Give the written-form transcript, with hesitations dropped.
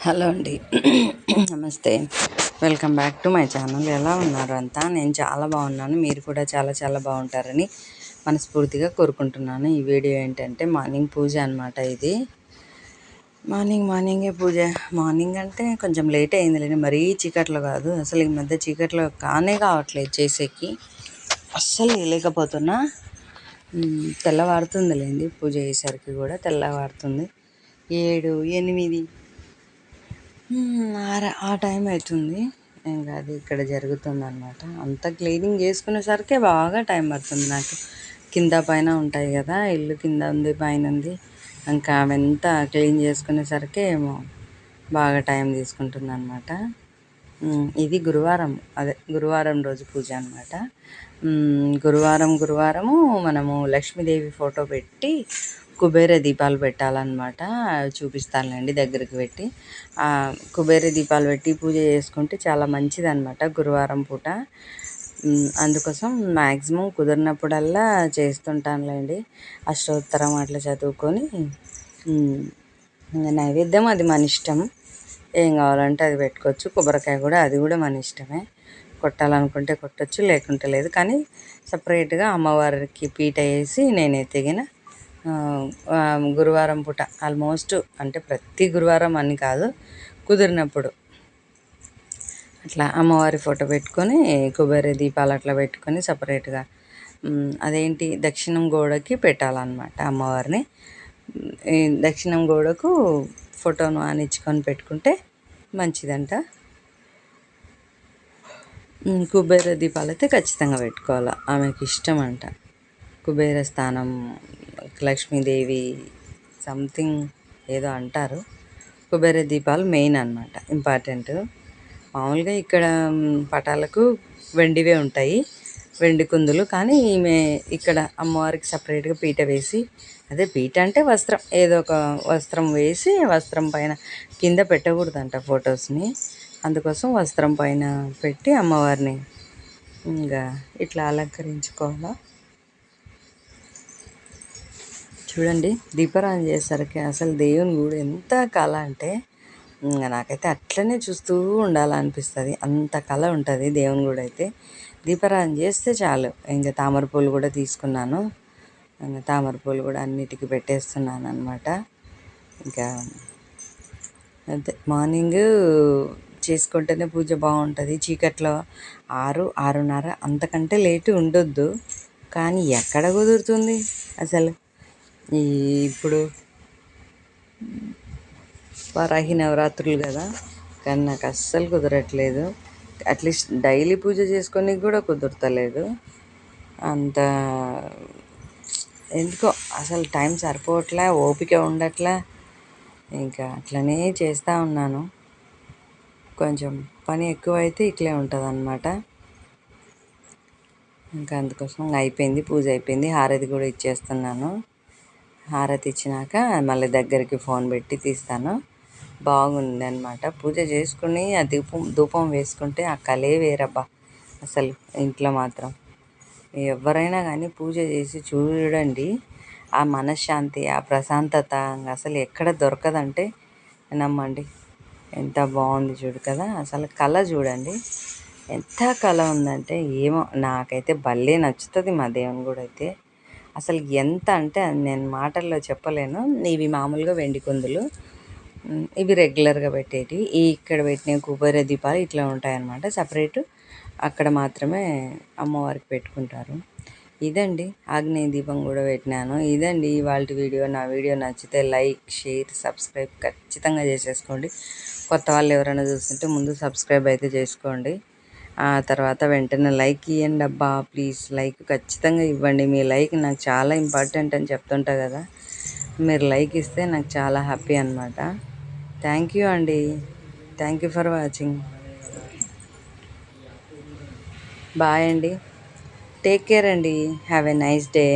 Hello అండి. నమస్తే. Welcome back to my channel. ఎలా ఉన్నారు అంతా? నేను చాలా బాగున్నాను. మీరు కూడా చాలా చాలా బాగుంటారని మనస్ఫూర్తిగా కోరుకుంటున్నాను. ఈ వీడియో ఏంటంటే మార్నింగ్ పూజ అనమాట. ఇది మార్నింగే పూజ. మార్నింగ్ అంటే కొంచెం లేట్ అయిందిలేండి, మరీ చీకట్లో కాదు. అసలు ఈ మధ్య చీకట్లో కావట్లేదు చేసేకి. అస్సలు వేయలేకపోతున్నా. తెల్లవారుతుందిలేండి, పూజ అయ్యేసరికి కూడా తెల్లవారుతుంది. 7, 8 ఆ టైం అవుతుంది. ఇంకా అది ఇక్కడ జరుగుతుందన్నమాట. అంతా క్లీనింగ్ చేసుకునేసరికి బాగా టైం పడుతుంది నాకు. కింద పైన ఉంటాయి కదా, ఇల్లు కింద ఉంది పైన ఉంది, ఇంకా అవంతా క్లీన్ చేసుకునేసరికి ఏమో బాగా టైం తీసుకుంటుంది అనమాట. ఇది గురువారం రోజు పూజ అనమాట. గురువారము మనము లక్ష్మీదేవి ఫోటో పెట్టి కుబేర దీపాలు పెట్టాలన్నమాట. చూపిస్తానులేండి దగ్గరికి పెట్టి. కుబేర దీపాలు పెట్టి పూజ చేసుకుంటే చాలా మంచిదన్నమాట గురువారం పూట. అందుకోసం మ్యాక్సిమం కుదిరినప్పుడల్లా చేస్తుంటానులేండి. అష్టోత్తరం అట్లా చదువుకొని నైవేద్యం అది మన ఇష్టం, ఏం కావాలంటే అది పెట్టుకోవచ్చు. కొబ్బరికాయ కూడా అది కూడా మన ఇష్టమే, కొట్టాలనుకుంటే కొట్టచ్చు, లేకుంటే లేదు. కానీ సపరేట్గా అమ్మవారికి పీట వేసి నేనైతే గురువారం పూట ఆల్మోస్ట్, అంటే ప్రతి గురువారం అని కాదు, కుదిరినప్పుడు అట్లా అమ్మవారి ఫోటో పెట్టుకొని కుబేర దీపాలు అట్లా పెట్టుకొని సపరేట్గా అదేంటి దక్షిణం గోడకి పెట్టాలన్నమాట అమ్మవారిని. దక్షిణం గోడకు ఫోటోను ఆనించుకొని పెట్టుకుంటే మంచిదంట. కుబేర దీపాలు అయితే ఖచ్చితంగా పెట్టుకోవాలి, ఆమెకి ఇష్టం అంట. కుబేర స్థానం, లక్ష్మీదేవి సంథింగ్ ఏదో అంటారు. కుబేర దీపాలు మెయిన్ అనమాట, ఇంపార్టెంట్. మామూలుగా ఇక్కడ పటాలకు వెండివే ఉంటాయి, వెండి కుందులు. కానీ ఈమె ఇక్కడ అమ్మవారికి సపరేట్గా పీట వేసి, అదే పీట అంటే వస్త్రం, ఏదో ఒక వస్త్రం వేసి, వస్త్రం పైన కింద పెట్టకూడదంట ఫొటోస్ని. అందుకోసం వస్త్రం పైన పెట్టి అమ్మవారిని ఇంకా ఇట్లా అలంకరించుకోవాలా. చూడండి, దీపారాధన చేసేసరికి అసలు దేవుని కూడా ఎంత కళ అంటే, ఇంకా నాకైతే అట్లనే చూస్తూ ఉండాలనిపిస్తుంది, అంత కళ ఉంటుంది దేవుని కూడా. అయితే దీపారాధన చేస్తే చాలు. ఇంకా తామర పూలు కూడా తీసుకున్నాను, ఇంకా తామర పూలు కూడా అన్నిటికీ పెట్టేస్తున్నాను అనమాట. ఇంకా అంతే, మార్నింగ్ చేసుకుంటేనే పూజ బాగుంటుంది. చీకట్లో 6, 6:30 అంతకంటే లేటు ఉండొద్దు, కానీ ఎక్కడ కుదురుతుంది అసలు. ఇప్పుడు వారాహి నవరాత్రులు కదా, కానీ నాకు అస్సలు కుదరట్లేదు. అట్లీస్ట్ డైలీ పూజ చేసుకొని కూడా కుదరతలేదు. అంత ఎందుకో అసలు టైం సరిపోవట్లే, ఓపిక ఉండట్లే. ఇంకా అట్లనే చేస్తూ ఉన్నాను. కొంచెం పని ఎక్కువైతే ఇట్లే ఉంటుంది అన్నమాట. ఇంకా అందుకోసం అయిపోయింది, పూజ అయిపోయింది. హారతి కూడా ఇచ్చేస్తున్నాను. హారతి ఇచ్చినాక మళ్ళీ దగ్గరికి ఫోన్ పెట్టి తీస్తాను. బాగుంది అనమాట. పూజ చేసుకుని ఆ ధూపం వేసుకుంటే ఆ కళే వేరబ్బా అసలు. ఇంట్లో మాత్రం ఎవరైనా కానీ పూజ చేసి చూడండి, ఆ మనశ్శాంతి, ఆ ప్రశాంతత అసలు ఎక్కడ దొరకదంటే నమ్మండి. ఎంత బాగుంది చూడు కదా, అసలు కళ చూడండి ఎంత కళ ఉందంటే. ఏమో నాకైతే భలే నచ్చుతుంది మా దేవుని కూడా. అయితే అసలు ఎంత అంటే నేను మాటల్లో చెప్పలేను. ఇవి మామూలుగా వెండి కుందులు, ఇవి రెగ్యులర్గా పెట్టేటివి. ఇక్కడ పెట్టిన కుబేర దీపాలు ఇట్లా ఉంటాయన్నమాట. సపరేటు అక్కడ మాత్రమే అమ్మవారికి పెట్టుకుంటారు. ఇదండి, ఆగ్నేయ దీపం కూడా పెట్టినాను. ఇదండి ఇవాళ వీడియో. నా వీడియో నచ్చితే లైక్, షేర్, సబ్స్క్రైబ్ ఖచ్చితంగా చేసేసుకోండి. కొత్త వాళ్ళు ఎవరైనా చూస్తుంటే ముందు సబ్స్క్రైబ్ అయితే చేసుకోండి, ఆ తర్వాత వెంటనే లైక్ ఇవ్వండి అబ్బా, ప్లీజ్ లైక్ ఖచ్చితంగా ఇవ్వండి. మీ లైక్ నాకు చాలా ఇంపార్టెంట్ అని చెప్తుంటా కదా, మీరు లైక్ ఇస్తే నాకు చాలా హ్యాపీ అనమాట. థ్యాంక్ యూ అండి. Thank you for watching. Bye అండి. టేక్ కేర్ అండి. Have a nice day.